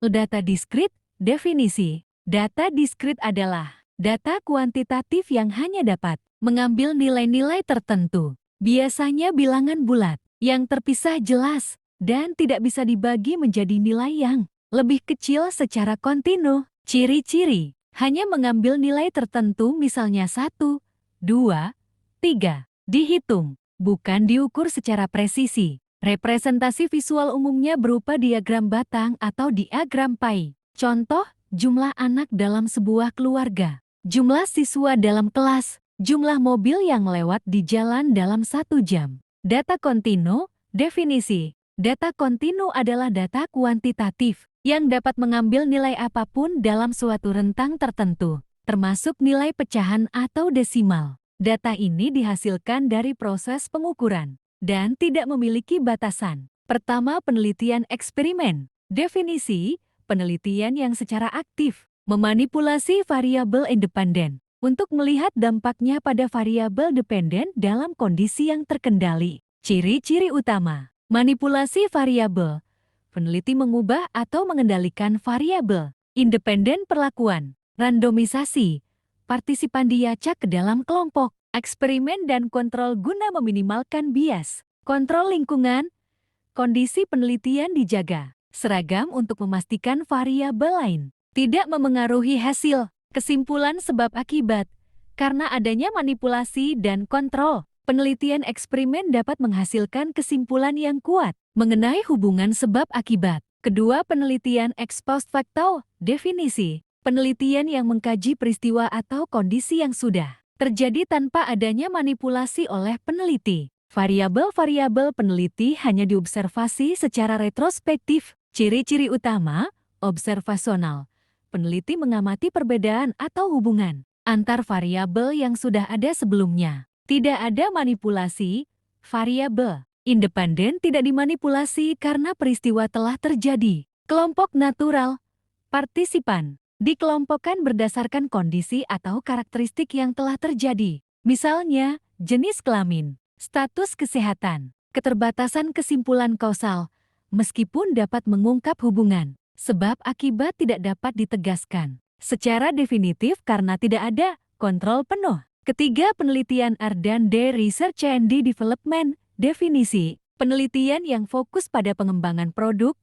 Data diskrit, definisi. Data diskrit adalah data kuantitatif yang hanya dapat mengambil nilai-nilai tertentu, biasanya bilangan bulat, yang terpisah jelas, dan tidak bisa dibagi menjadi nilai yang lebih kecil secara kontinu. Ciri-ciri, hanya mengambil nilai tertentu misalnya 1, 2, 3, dihitung, bukan diukur secara presisi. Representasi visual umumnya berupa diagram batang atau diagram pai. Contoh, jumlah anak dalam sebuah keluarga, jumlah siswa dalam kelas, jumlah mobil yang lewat di jalan dalam 1 jam. Data kontinu, definisi. Data kontinu adalah data kuantitatif yang dapat mengambil nilai apapun dalam suatu rentang tertentu, termasuk nilai pecahan atau desimal. Data ini dihasilkan dari proses pengukuran dan tidak memiliki batasan. Pertama, penelitian eksperimen. Definisi, penelitian yang secara aktif memanipulasi variabel independen untuk melihat dampaknya pada variabel dependen dalam kondisi yang terkendali. Ciri-ciri utama, manipulasi variabel. Peneliti mengubah atau mengendalikan variabel independen perlakuan, randomisasi, partisipan diacak ke dalam kelompok, eksperimen dan kontrol guna meminimalkan bias. Kontrol lingkungan, kondisi penelitian dijaga seragam untuk memastikan variabel lain tidak memengaruhi hasil. Kesimpulan sebab akibat. Karena adanya manipulasi dan kontrol, penelitian eksperimen dapat menghasilkan kesimpulan yang kuat mengenai hubungan sebab akibat. Kedua, penelitian ex post facto, definisi. Penelitian yang mengkaji peristiwa atau kondisi yang sudah terjadi tanpa adanya manipulasi oleh peneliti. Variabel-variabel peneliti hanya diobservasi secara retrospektif. Ciri-ciri utama, observasional. Peneliti mengamati perbedaan atau hubungan antar variabel yang sudah ada sebelumnya. Tidak ada manipulasi. Variabel independen tidak dimanipulasi karena peristiwa telah terjadi. Kelompok natural, partisipan dikelompokkan berdasarkan kondisi atau karakteristik yang telah terjadi. Misalnya, jenis kelamin, status kesehatan, keterbatasan kesimpulan kausal, meskipun dapat mengungkap hubungan, sebab akibat tidak dapat ditegaskan secara definitif karena tidak ada kontrol penuh. Ketiga, penelitian R&D Research and Development, definisi, penelitian yang fokus pada pengembangan produk,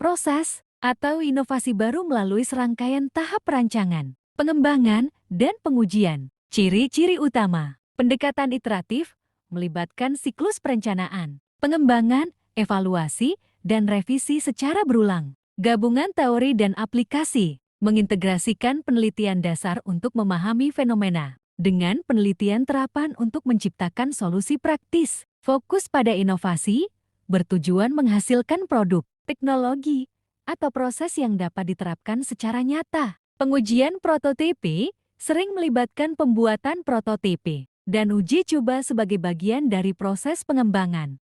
proses, atau inovasi baru melalui serangkaian tahap perancangan, pengembangan, dan pengujian. Ciri-ciri utama, pendekatan iteratif, melibatkan siklus perencanaan, pengembangan, evaluasi, dan revisi secara berulang. Gabungan teori dan aplikasi, mengintegrasikan penelitian dasar untuk memahami fenomena, dengan penelitian terapan untuk menciptakan solusi praktis. Fokus pada inovasi, bertujuan menghasilkan produk, teknologi, atau proses yang dapat diterapkan secara nyata. Pengujian prototipe sering melibatkan pembuatan prototipe dan uji coba sebagai bagian dari proses pengembangan.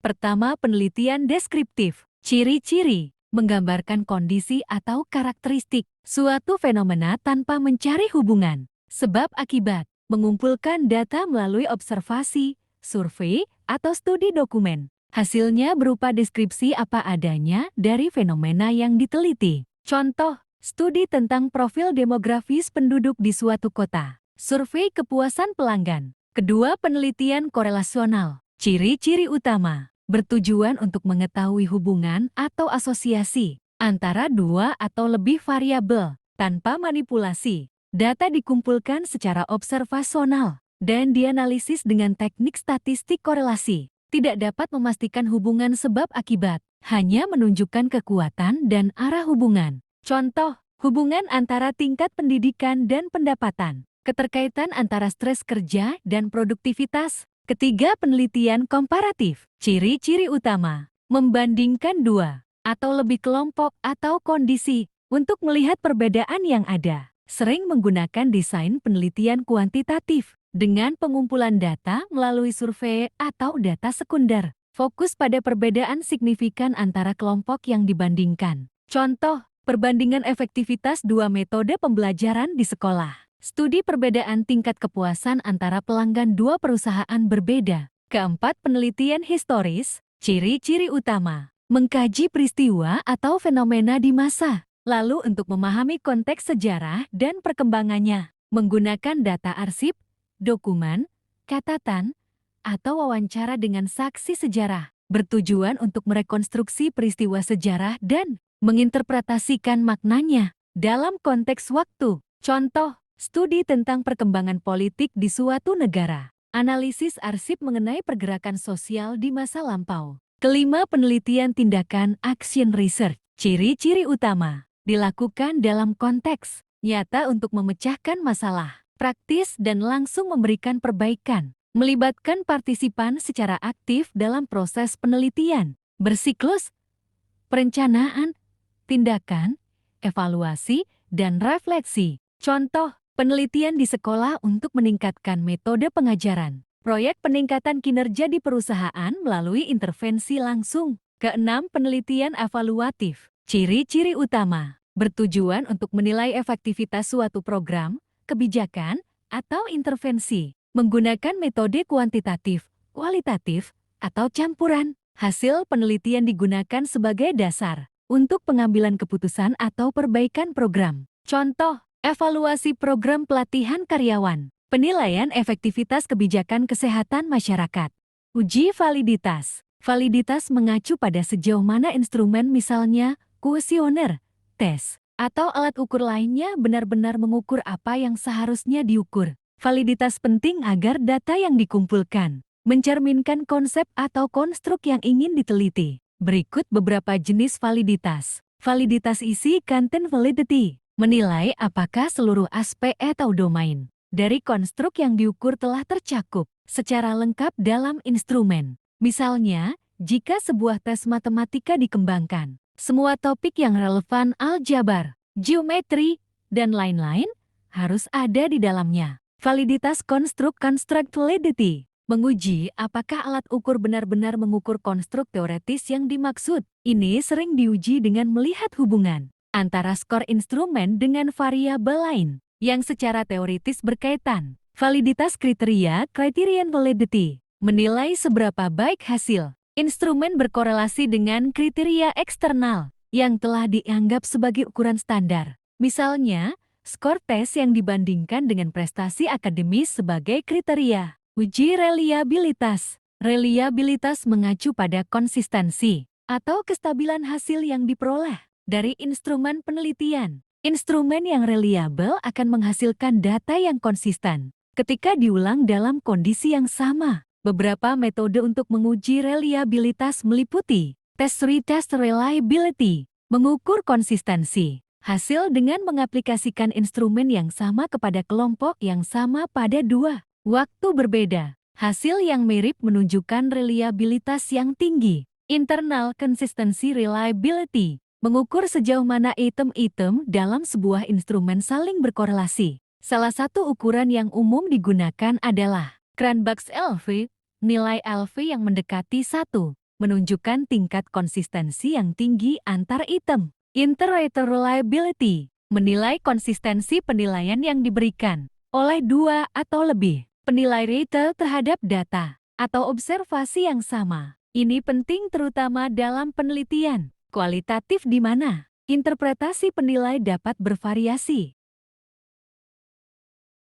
Pertama, penelitian deskriptif. Ciri-ciri, menggambarkan kondisi atau karakteristik suatu fenomena tanpa mencari hubungan. Sebab akibat, mengumpulkan data melalui observasi, survei, atau studi dokumen. Hasilnya berupa deskripsi apa adanya dari fenomena yang diteliti. Contoh, studi tentang profil demografis penduduk di suatu kota. Survei kepuasan pelanggan. Kedua, penelitian korelasional. Ciri-ciri utama, bertujuan untuk mengetahui hubungan atau asosiasi antara dua atau lebih variabel tanpa manipulasi. Data dikumpulkan secara observasional dan dianalisis dengan teknik statistik korelasi. Tidak dapat memastikan hubungan sebab akibat, hanya menunjukkan kekuatan dan arah hubungan. Contoh, hubungan antara tingkat pendidikan dan pendapatan, keterkaitan antara stres kerja dan produktivitas. Ketiga, penelitian komparatif. Ciri-ciri utama, membandingkan dua atau lebih kelompok atau kondisi untuk melihat perbedaan yang ada. Sering menggunakan desain penelitian kuantitatif dengan pengumpulan data melalui survei atau data sekunder. Fokus pada perbedaan signifikan antara kelompok yang dibandingkan. Contoh, perbandingan efektivitas dua metode pembelajaran di sekolah. Studi perbedaan tingkat kepuasan antara pelanggan dua perusahaan berbeda. Keempat, penelitian historis. Ciri-ciri utama. Mengkaji peristiwa atau fenomena di masa lalu untuk memahami konteks sejarah dan perkembangannya. Menggunakan data arsip, dokumen, catatan, atau wawancara dengan saksi sejarah. Bertujuan untuk merekonstruksi peristiwa sejarah dan menginterpretasikan maknanya dalam konteks waktu. Contoh, studi tentang perkembangan politik di suatu negara. Analisis arsip mengenai pergerakan sosial di masa lampau. Kelima, penelitian tindakan action research. Ciri-ciri utama. Dilakukan dalam konteks nyata untuk memecahkan masalah, praktis dan langsung memberikan perbaikan. Melibatkan partisipan secara aktif dalam proses penelitian. Bersiklus, perencanaan, tindakan, evaluasi, dan refleksi. Contoh, penelitian di sekolah untuk meningkatkan metode pengajaran. Proyek peningkatan kinerja di perusahaan melalui intervensi langsung. Keenam, penelitian evaluatif. Ciri-ciri utama. Bertujuan untuk menilai efektivitas suatu program, kebijakan, atau intervensi. Menggunakan metode kuantitatif, kualitatif, atau campuran. Hasil penelitian digunakan sebagai dasar untuk pengambilan keputusan atau perbaikan program. Contoh, evaluasi program pelatihan karyawan, penilaian efektivitas kebijakan kesehatan masyarakat. Uji validitas. Validitas mengacu pada sejauh mana instrumen misalnya kuesioner, tes, atau alat ukur lainnya benar-benar mengukur apa yang seharusnya diukur. Validitas penting agar data yang dikumpulkan mencerminkan konsep atau konstruk yang ingin diteliti. Berikut beberapa jenis validitas. Validitas isi content validity. Menilai apakah seluruh aspek atau domain dari konstruk yang diukur telah tercakup secara lengkap dalam instrumen. Misalnya, jika sebuah tes matematika dikembangkan, semua topik yang relevan aljabar, geometri, dan lain-lain harus ada di dalamnya. Validitas konstruk construct validity. Menguji apakah alat ukur benar-benar mengukur konstruk teoretis yang dimaksud. Ini sering diuji dengan melihat hubungan antara skor instrumen dengan variabel lain yang secara teoritis berkaitan. Validitas kriteria criterion validity. Menilai seberapa baik hasil instrumen berkorelasi dengan kriteria eksternal yang telah dianggap sebagai ukuran standar. Misalnya, skor tes yang dibandingkan dengan prestasi akademis sebagai kriteria. Uji reliabilitas. Reliabilitas mengacu pada konsistensi atau kestabilan hasil yang diperoleh dari instrumen penelitian. Instrumen yang reliabel akan menghasilkan data yang konsisten ketika diulang dalam kondisi yang sama. Beberapa metode untuk menguji reliabilitas meliputi test retest reliability, mengukur konsistensi hasil dengan mengaplikasikan instrumen yang sama kepada kelompok yang sama pada dua waktu berbeda. Hasil yang mirip menunjukkan reliabilitas yang tinggi. Internal consistency reliability, mengukur sejauh mana item-item dalam sebuah instrumen saling berkorelasi. Salah satu ukuran yang umum digunakan adalah Cranbach's LV, nilai LV yang mendekati 1, menunjukkan tingkat konsistensi yang tinggi antar item. Iterator reliability, menilai konsistensi penilaian yang diberikan oleh dua atau lebih penilai rate terhadap data atau observasi yang sama. Ini penting terutama dalam penelitian kualitatif di mana interpretasi penilai dapat bervariasi.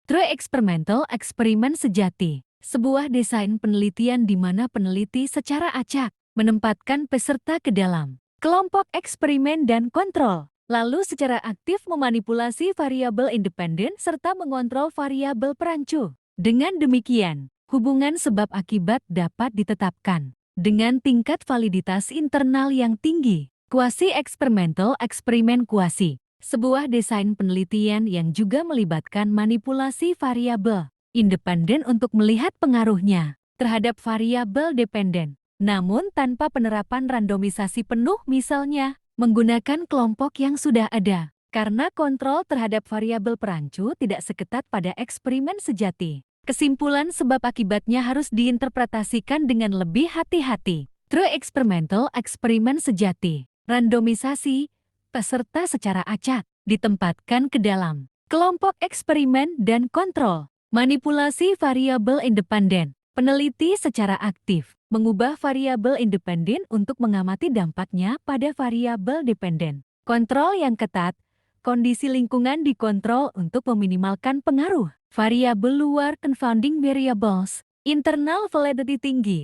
True experimental eksperimen sejati, sebuah desain penelitian di mana peneliti secara acak menempatkan peserta ke dalam kelompok eksperimen dan kontrol, lalu secara aktif memanipulasi variabel independen serta mengontrol variabel perancu. Dengan demikian, hubungan sebab akibat dapat ditetapkan dengan tingkat validitas internal yang tinggi. Quasi-experimental eksperimen kuasi, sebuah desain penelitian yang juga melibatkan manipulasi variabel independen untuk melihat pengaruhnya terhadap variabel dependen. Namun tanpa penerapan randomisasi penuh misalnya, menggunakan kelompok yang sudah ada. Karena kontrol terhadap variabel perancu tidak seketat pada eksperimen sejati. Kesimpulan sebab akibatnya harus diinterpretasikan dengan lebih hati-hati. True experimental eksperimen sejati. Randomisasi, peserta secara acak, ditempatkan ke dalam kelompok eksperimen dan kontrol. Manipulasi variabel independen, peneliti secara aktif Mengubah variabel independen untuk mengamati dampaknya pada variabel dependen. Kontrol yang ketat. Kondisi lingkungan dikontrol untuk meminimalkan pengaruh. Variabel luar confounding variables. Internal validity tinggi.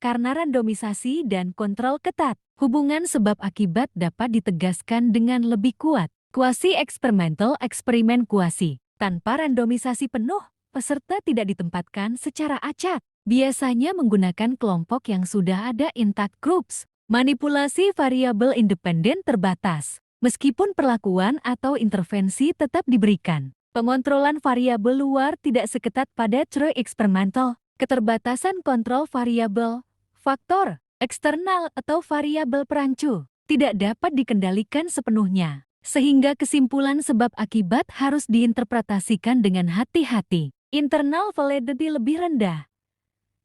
Karena randomisasi dan kontrol ketat, hubungan sebab akibat dapat ditegaskan dengan lebih kuat. Quasi-experimental eksperimen kuasi. Tanpa randomisasi penuh, peserta tidak ditempatkan secara acak. Biasanya menggunakan kelompok yang sudah ada intact groups. Manipulasi variabel independen terbatas. Meskipun perlakuan atau intervensi tetap diberikan. Pengontrolan variabel luar tidak seketat pada true experimental. Keterbatasan kontrol variabel, faktor, eksternal atau variabel perancu tidak dapat dikendalikan sepenuhnya. Sehingga kesimpulan sebab akibat harus diinterpretasikan dengan hati-hati. Internal validity lebih rendah.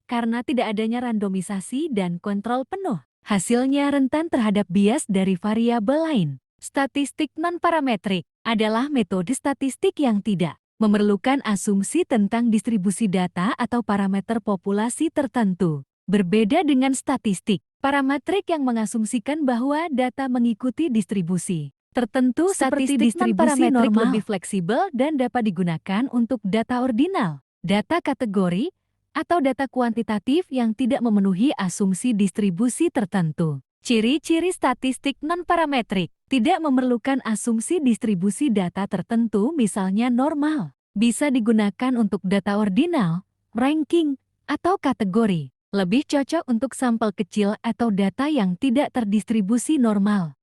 Karena tidak adanya randomisasi dan kontrol penuh, hasilnya rentan terhadap bias dari variabel lain. Statistik non-parametrik adalah metode statistik yang tidak memerlukan asumsi tentang distribusi data atau parameter populasi tertentu. Berbeda dengan statistik parametrik yang mengasumsikan bahwa data mengikuti distribusi tertentu seperti distribusi normal lebih fleksibel dan dapat digunakan untuk data ordinal, data kategori, atau data kuantitatif yang tidak memenuhi asumsi distribusi tertentu. Ciri-ciri statistik non-parametrik tidak memerlukan asumsi distribusi data tertentu, misalnya normal. Bisa digunakan untuk data ordinal, ranking, atau kategori. Lebih cocok untuk sampel kecil atau data yang tidak terdistribusi normal.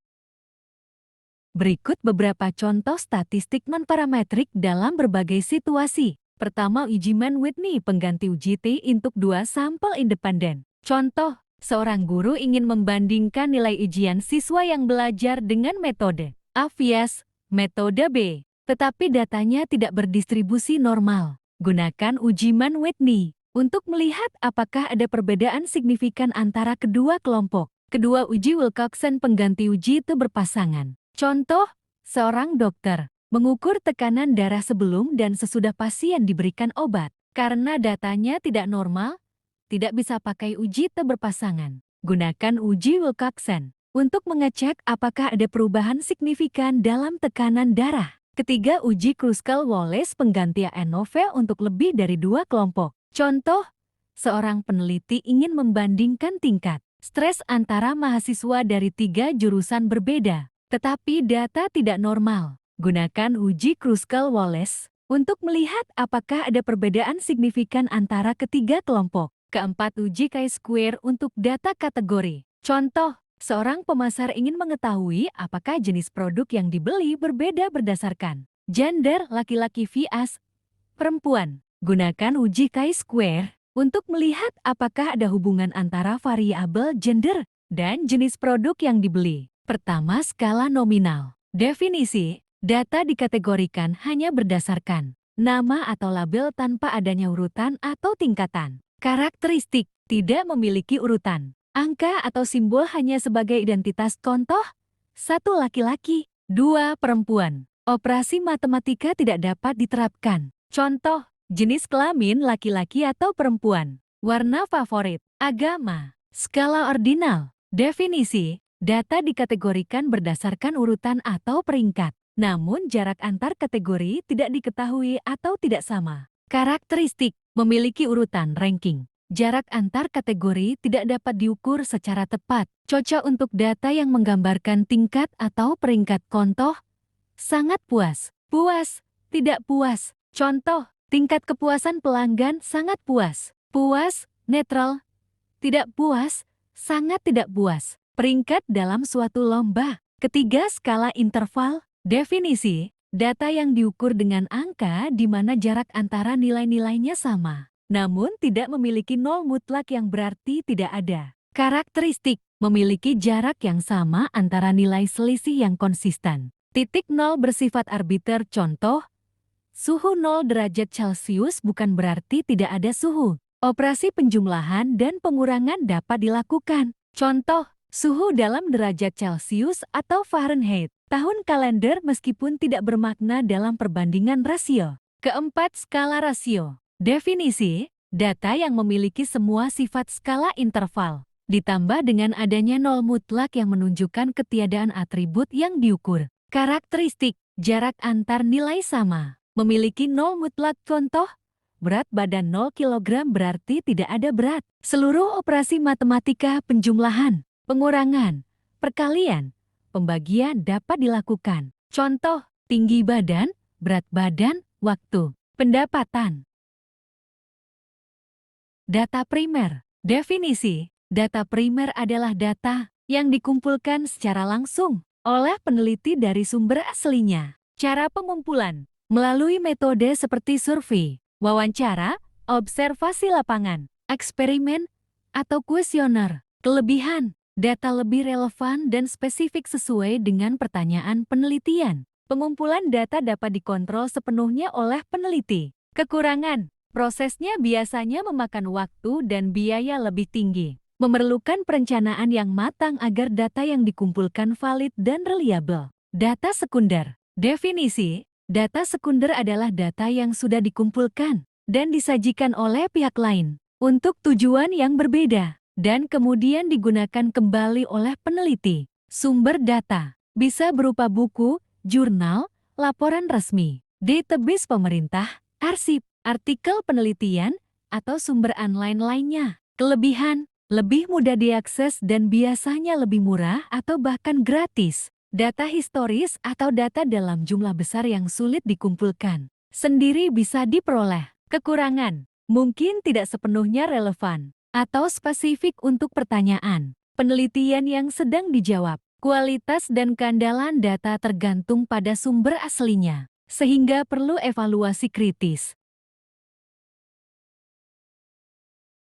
Berikut beberapa contoh statistik non-parametrik dalam berbagai situasi. Pertama, uji Mann-Whitney pengganti uji T untuk 2 sampel independen. Contoh, seorang guru ingin membandingkan nilai ujian siswa yang belajar dengan metode A vs metode B, tetapi datanya tidak berdistribusi normal. Gunakan uji Mann-Whitney untuk melihat apakah ada perbedaan signifikan antara kedua kelompok. Kedua, uji Wilcoxon pengganti uji T berpasangan. Contoh, seorang dokter mengukur tekanan darah sebelum dan sesudah pasien diberikan obat. Karena datanya tidak normal, tidak bisa pakai uji T berpasangan. Gunakan uji Wilcoxon untuk mengecek apakah ada perubahan signifikan dalam tekanan darah. Ketiga, uji Kruskal-Wallis pengganti ANOVA untuk lebih dari 2 kelompok. Contoh, seorang peneliti ingin membandingkan tingkat stres antara mahasiswa dari 3 jurusan berbeda, tetapi data tidak normal. Gunakan uji Kruskal-Wallis untuk melihat apakah ada perbedaan signifikan antara ketiga kelompok. Keempat, uji chi-square untuk data kategori. Contoh, seorang pemasar ingin mengetahui apakah jenis produk yang dibeli berbeda berdasarkan gender laki-laki vs perempuan. Gunakan uji chi-square untuk melihat apakah ada hubungan antara variabel gender dan jenis produk yang dibeli. Pertama, skala nominal. Definisi. Data dikategorikan hanya berdasarkan nama atau label tanpa adanya urutan atau tingkatan. Karakteristik tidak memiliki urutan. Angka atau simbol hanya sebagai identitas contoh. 1 laki-laki, 2 perempuan. Operasi matematika tidak dapat diterapkan. Contoh, jenis kelamin laki-laki atau perempuan. Warna favorit, agama, skala ordinal. Definisi, data dikategorikan berdasarkan urutan atau peringkat. Namun jarak antar kategori tidak diketahui atau tidak sama. Karakteristik, memiliki urutan ranking. Jarak antar kategori tidak dapat diukur secara tepat. Cocok untuk data yang menggambarkan tingkat atau peringkat. Contoh, sangat puas, puas, tidak puas. Contoh, tingkat kepuasan pelanggan sangat puas, puas, netral, tidak puas, sangat tidak puas. Peringkat dalam suatu lomba. Ketiga, skala interval. Definisi, data yang diukur dengan angka di mana jarak antara nilai-nilainya sama, namun tidak memiliki nol mutlak yang berarti tidak ada. Karakteristik, memiliki jarak yang sama antara nilai selisih yang konsisten. Titik nol bersifat arbiter. Contoh, suhu 0 derajat Celcius bukan berarti tidak ada suhu. Operasi penjumlahan dan pengurangan dapat dilakukan. Contoh, suhu dalam derajat Celcius atau Fahrenheit. Tahun kalender meskipun tidak bermakna dalam perbandingan rasio. Keempat, skala rasio. Definisi, Data yang memiliki semua sifat skala interval, ditambah dengan adanya nol mutlak yang menunjukkan ketiadaan atribut yang diukur. Karakteristik, jarak antar nilai sama, memiliki nol mutlak. Contoh, berat badan 0 kg berarti tidak ada berat. Seluruh operasi matematika penjumlahan, pengurangan, perkalian, pembagian dapat dilakukan. Contoh, tinggi badan, berat badan, waktu, pendapatan. Data primer. Definisi, data primer adalah data yang dikumpulkan secara langsung oleh peneliti dari sumber aslinya. Cara pengumpulan, melalui metode seperti survei, wawancara, observasi lapangan, eksperimen, atau kuesioner. Kelebihan, data lebih relevan dan spesifik sesuai dengan pertanyaan penelitian. Pengumpulan data dapat dikontrol sepenuhnya oleh peneliti. Kekurangan, prosesnya biasanya memakan waktu dan biaya lebih tinggi. Memerlukan perencanaan yang matang agar data yang dikumpulkan valid dan reliabel. Data sekunder. Definisi, data sekunder adalah data yang sudah dikumpulkan dan disajikan oleh pihak lain untuk tujuan yang berbeda dan kemudian digunakan kembali oleh peneliti. Sumber data bisa berupa buku, jurnal, laporan resmi, database pemerintah, arsip, artikel penelitian, atau sumber online lainnya. Kelebihan, lebih mudah diakses dan biasanya lebih murah atau bahkan gratis. Data historis atau data dalam jumlah besar yang sulit dikumpulkan sendiri bisa diperoleh. Kekurangan, mungkin tidak sepenuhnya relevan atau spesifik untuk pertanyaan penelitian yang sedang dijawab. Kualitas dan keandalan data tergantung pada sumber aslinya, sehingga perlu evaluasi kritis.